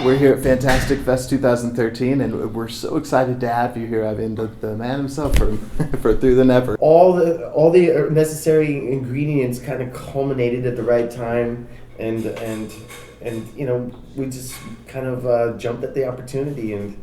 We're here at Fantastic Fest 2013, and we're so excited to have you here. I mean, the man himself for Through the Never. All the necessary ingredients kind of culminated at the right time, and you know, we just kind of jumped at the opportunity, and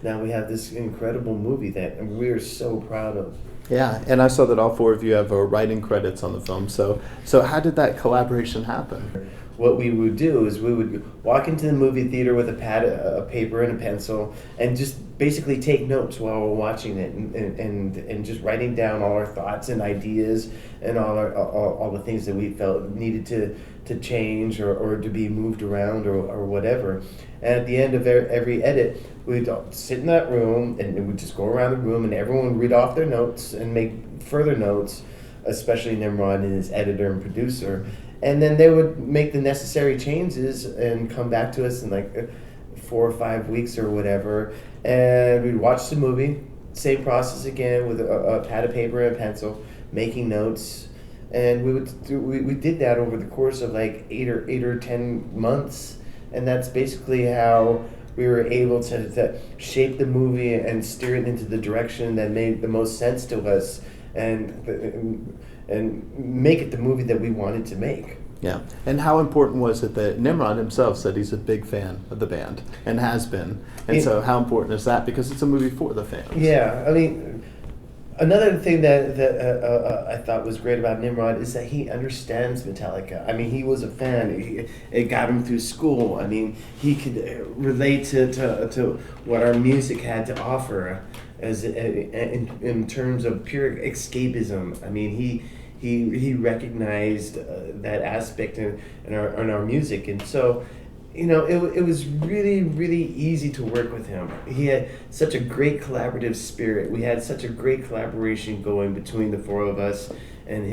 now we have this incredible movie that we're so proud of. Yeah, and I saw that all four of you have writing credits on the film. So how did that collaboration happen? What we would do is we would walk into the movie theater with a pad, a paper, and a pencil, and just basically take notes while we're watching it, and just writing down all our thoughts and ideas and all the things that we felt needed to change or to be moved around or whatever. And at the end of every edit, we'd sit in that room and we'd just go around the room, and everyone would read off their notes and make further notes, especially Nimrod and his editor and producer. And then they would make the necessary changes and come back to us in like 4 or 5 weeks or whatever. And we'd watch the movie, same process again with a pad of paper and a pencil, making notes. And we did that over the course of like 8 or 10 months. And that's basically how we were able to shape the movie and steer it into the direction that made the most sense to us, and make it the movie that we wanted to make. Yeah, and how important was it that Nimrod himself said he's a big fan of the band and has been, and so how important is that, because it's a movie for the fans? Yeah, I mean, another thing that I thought was great about Nimrod is that he understands Metallica. I mean, he was a fan. It got him through school. I mean, he could relate to what our music had to offer as in terms of pure escapism. I mean, he recognized that aspect in our music, and so, you know, it was really, really easy to work with him. He had such a great collaborative spirit. We had such a great collaboration going between the four of us and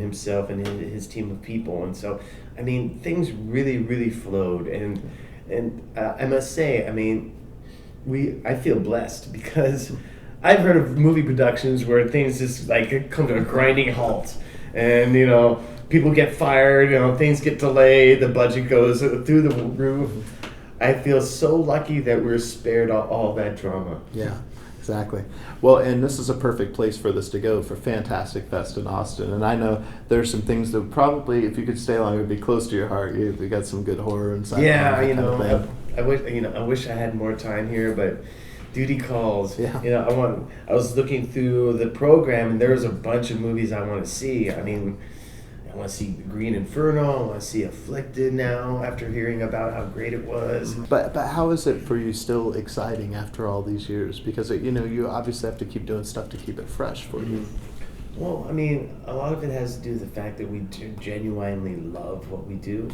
himself and his team of people, and so, I mean, things really, really flowed, and I must say, I mean, I feel blessed, because I've heard of movie productions where things just like come to a grinding halt, and, you know, people get fired, you know, things get delayed, the budget goes through the roof. I feel so lucky that we're spared all that drama. Yeah, exactly. Well, and this is a perfect place for this to go, for Fantastic Fest in Austin. And I know there's some things that probably, if you could stay longer, would be close to your heart. You got some good horror and sci-fi. Yeah, you know, I wish I had more time here, but duty calls. Yeah. You know, I was looking through the program, and there was a bunch of movies I want to see. I mean, I want to see Green Inferno. I want to see Afflicted now, after hearing about how great it was. But how is it for you still exciting after all these years? Because, you know, you obviously have to keep doing stuff to keep it fresh for you. Well, I mean, a lot of it has to do with the fact that we genuinely love what we do,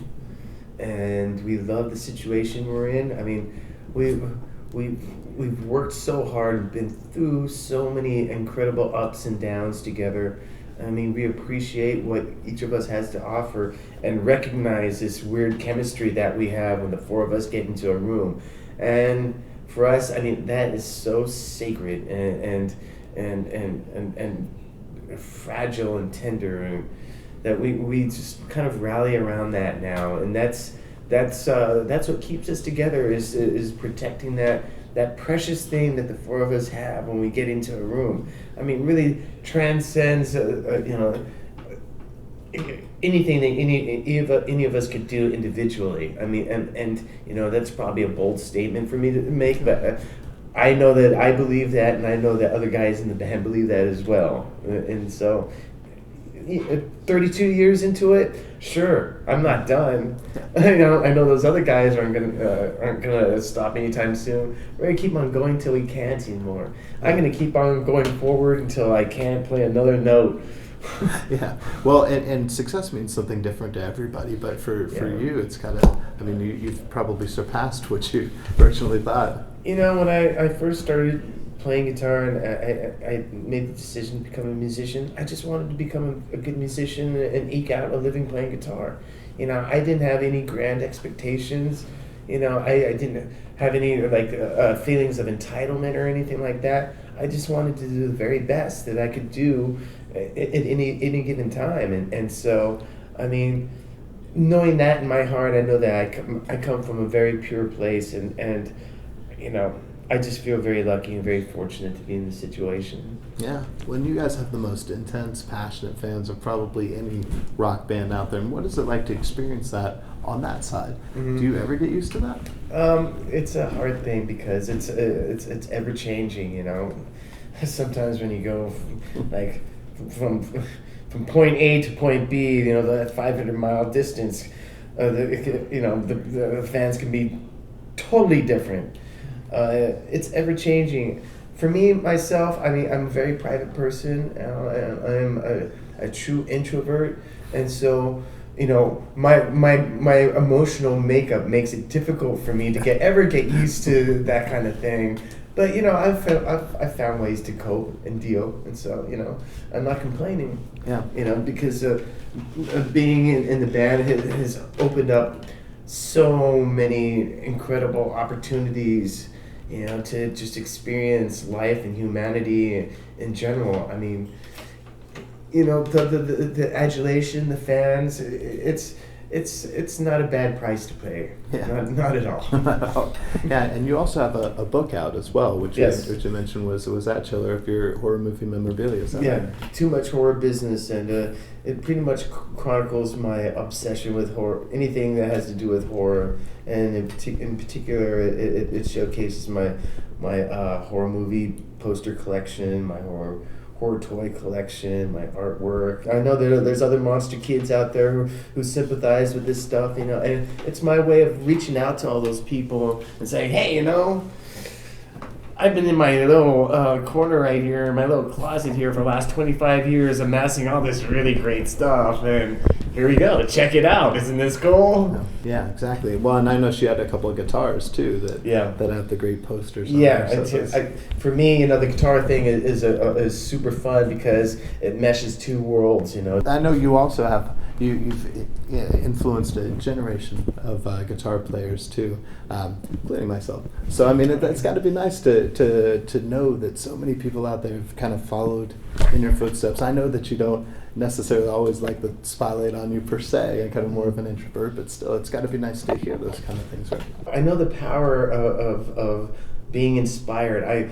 and we love the situation we're in. I mean, we've worked so hard, been through so many incredible ups and downs together. I mean, we appreciate what each of us has to offer and recognize this weird chemistry that we have when the four of us get into a room. And for us, I mean, that is so sacred and fragile and tender, and that we just kind of rally around that now. And that's what keeps us together, is protecting that precious thing that the four of us have when we get into a room. I mean, really transcends, you know, anything that any of us could do individually. I mean, and you know, that's probably a bold statement for me to make, but I know that I believe that, and I know that other guys in the band believe that as well. And so, 32 years into it, sure, I'm not done. I know those other guys aren't gonna stop anytime soon. We're gonna keep on going till we can't anymore. I'm gonna keep on going forward until I can't play another note. Yeah, well, and success means something different to everybody, but for you, it's kind of, I mean, you've probably surpassed what you originally thought. You know, when I first started playing guitar and I made the decision to become a musician, I just wanted to become a good musician and eke out a living playing guitar. You know, I didn't have any grand expectations. You know, I didn't have any feelings of entitlement or anything like that. I just wanted to do the very best that I could do at any given time. And so, I mean, knowing that in my heart, I know that I come from a very pure place, and you know, I just feel very lucky and very fortunate to be in this situation. Yeah. When you guys have the most intense, passionate fans of probably any rock band out there, and what is it like to experience that on that side? Do you ever get used to that? It's a hard thing because it's ever changing. You know, sometimes when you go from from point A to point B, you know, that 500-mile distance, the fans can be totally different. It's ever changing. For me, myself, I mean, I'm a very private person. I'm a true introvert, and so, you know, my emotional makeup makes it difficult for me to ever get used to that kind of thing. But you know, I've found ways to cope and deal, and so, you know, I'm not complaining. Yeah. You know, because being in the band has opened up so many incredible opportunities, you know, to just experience life and humanity in general. I mean, you know, the adulation, the fans, it's not a bad price to pay. Yeah. Not at all. Not at all. Yeah, and you also have a book out as well, which Yes. you mentioned was at Chiller of your horror movie memorabilia. Is that Yeah, right? Too Much Horror Business, and it pretty much chronicles my obsession with horror, anything that has to do with horror, and in particular, it showcases my horror movie poster collection, my horror toy collection, my artwork. I know there's other monster kids out there who sympathize with this stuff, you know, and it's my way of reaching out to all those people and saying, hey, you know, I've been in my little corner right here, my little closet here for the last 25 years amassing all this really great stuff, and here we go, check it out. Isn't this cool? Yeah, exactly. Well, and I know she had a couple of guitars too that have the great posters on Yeah, there, so for me, you know, the guitar thing is super fun because it meshes two worlds, you know. I know you also have you've influenced a generation of guitar players too, including myself. So I mean, it's got to be nice to know that so many people out there have kind of followed in your footsteps. I know that you don't necessarily always like the spotlight on you per se, and kind of more of an introvert, but still, it's got to be nice to hear those kind of things, right? I know the power of being inspired.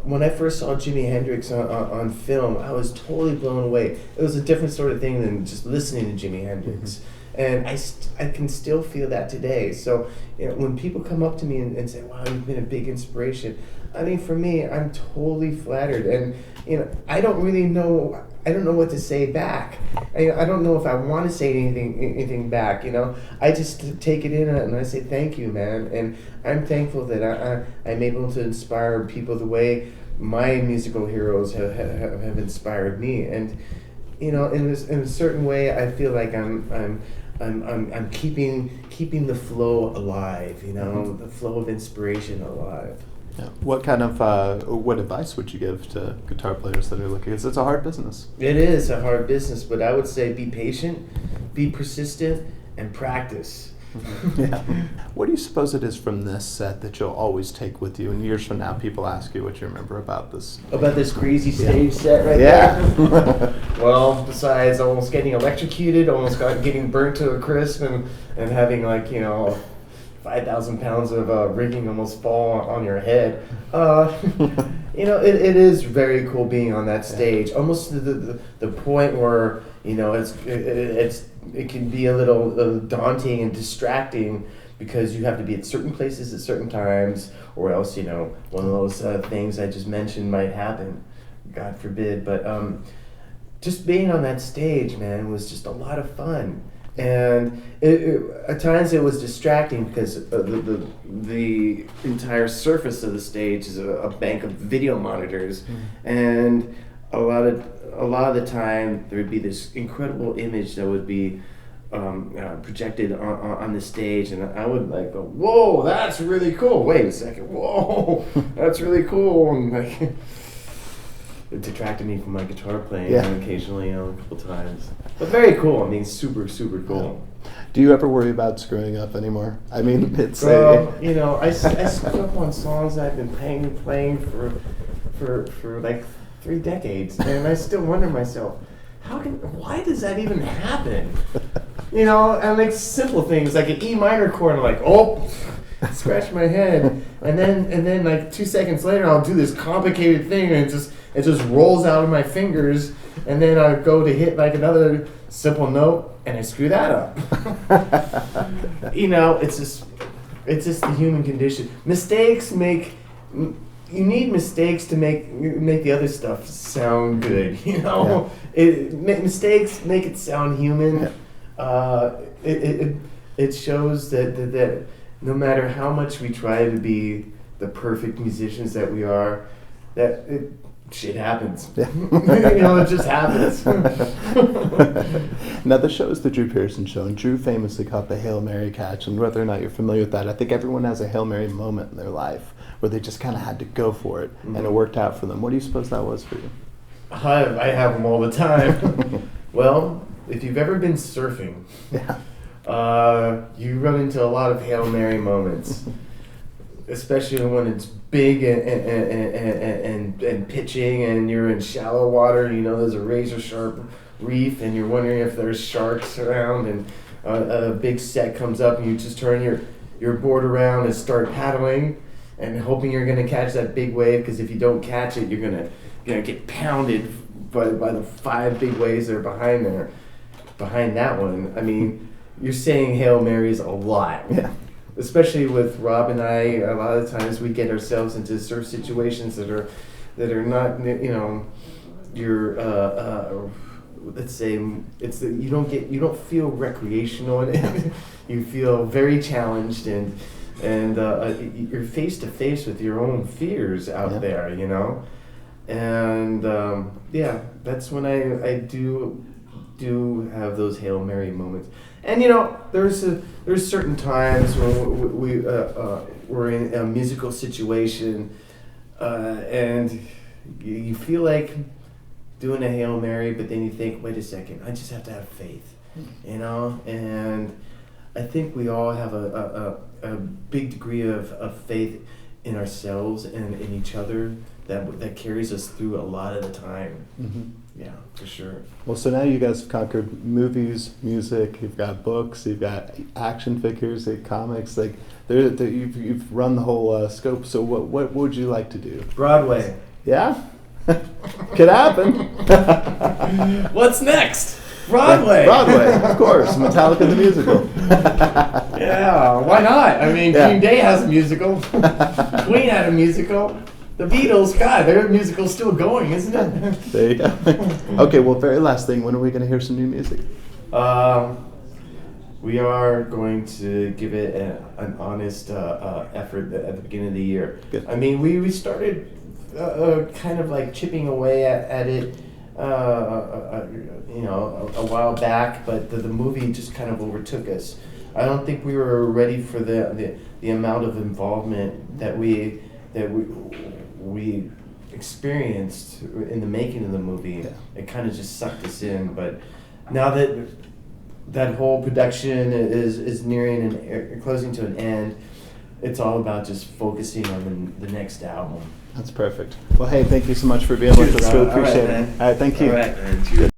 When I first saw Jimi Hendrix on film, I was totally blown away. It was a different sort of thing than just listening to Jimi Hendrix. And I can still feel that today. So, you know, when people come up to me and say, wow, you've been a big inspiration, I mean, for me, I'm totally flattered. And, you know, I don't know what to say back. I don't know if I want to say anything back, you know. I just take it in and I say, thank you, man. And I'm thankful that I'm able to inspire people the way my musical heroes have inspired me. And, you know, in a certain way, I feel like I'm keeping the flow alive, you know, the flow of inspiration alive. Yeah. What kind of what advice would you give to guitar players that are looking? Because it's a hard business. It is a hard business, but I would say be patient, be persistent, and practice. Yeah. What do you suppose it is from this set that you'll always take with you? And years from now, people ask you what you remember about this. About this crazy stage set right there? Yeah. Well, besides almost getting electrocuted, almost getting burnt to a crisp, and having, like, you know, 5,000 pounds of rigging almost fall on your head. You know, it is very cool being on that stage. Almost to the point where, you know, it can be a little daunting and distracting because you have to be at certain places at certain times, or else, you know, one of those things I just mentioned might happen. God forbid. But just being on that stage, man, was just a lot of fun. And at times it was distracting because the entire surface of the stage is a bank of video monitors, and a lot of the time there would be this incredible image that would be projected on the stage, and I would like go, "Whoa, that's really cool! Wait a second, whoa, that's really cool!" And like, it detracted me from my guitar playing occasionally, you know, a couple times. But very cool. I mean, super, super cool. Do you ever worry about screwing up anymore? I mean, it's you know, I screw up on songs I've been playing for like 3 decades, and I still wonder myself, why does that even happen? You know, and like simple things like an E minor chord, I'm like, oh, scratch my head, and then like 2 seconds later, I'll do this complicated thing, and it just rolls out of my fingers, and then I go to hit like another simple note, and I screw that up. You know, it's just the human condition. Mistakes make. You need mistakes to make the other stuff sound good. You know, mistakes make it sound human. Yeah. It shows that no matter how much we try to be the perfect musicians that we are, shit happens. Yeah. You know, it just happens. Now, the show is the Drew Pearson Show, and Drew famously caught the Hail Mary catch, and whether or not you're familiar with that, I think everyone has a Hail Mary moment in their life where they just kind of had to go for it, and it worked out for them. What do you suppose that was for you? I have them all the time. Well, if you've ever been surfing, you run into a lot of Hail Mary moments, especially when it's big and pitching, and you're in shallow water. You know, there's a razor sharp reef, and you're wondering if there's sharks around, and a big set comes up, and you just turn your board around and start paddling, and hoping you're gonna catch that big wave. Because if you don't catch it, you're gonna get pounded by the 5 big waves that are behind that one. I mean, you're saying Hail Marys a lot. Yeah. Especially with Rob and I, a lot of times we get ourselves into surf situations that are not, you know, let's say you don't feel recreational in it. You feel very challenged, and you're face to face with your own fears out there, you know, and that's when I do have those Hail Mary moments. And you know, there's certain times when we're in a musical situation, and you feel like doing a Hail Mary, but then you think, wait a second, I just have to have faith, you know. And I think we all have a big degree of faith in ourselves and in each other that carries us through a lot of the time. Mm-hmm. Yeah, for sure. Well, so now you guys have conquered movies, music, you've got books, you've got action figures, comics, like you've run the whole scope. So what would you like to do? Broadway. Yeah? Could happen. What's next? Broadway. Broadway, of course. Metallica the musical. Yeah, why not? I mean, Green Day has a musical. Queen had a musical. The Beatles, God, their musical's still going, isn't it? There you go. Okay, well, very last thing, when are we going to hear some new music? We are going to give it an honest effort at the beginning of the year. Good. I mean, we started kind of like chipping away at it, you know, a while back, but the movie just kind of overtook us. I don't think we were ready for the amount of involvement that we experienced in the making of the movie. Yeah. It kind of just sucked us in, but now that whole production is nearing and closing to an end, it's all about just focusing on the next album. That's perfect. Well, hey, thank you so much for being with us. Really appreciate it. All right, thank you. All right, man. Cheers.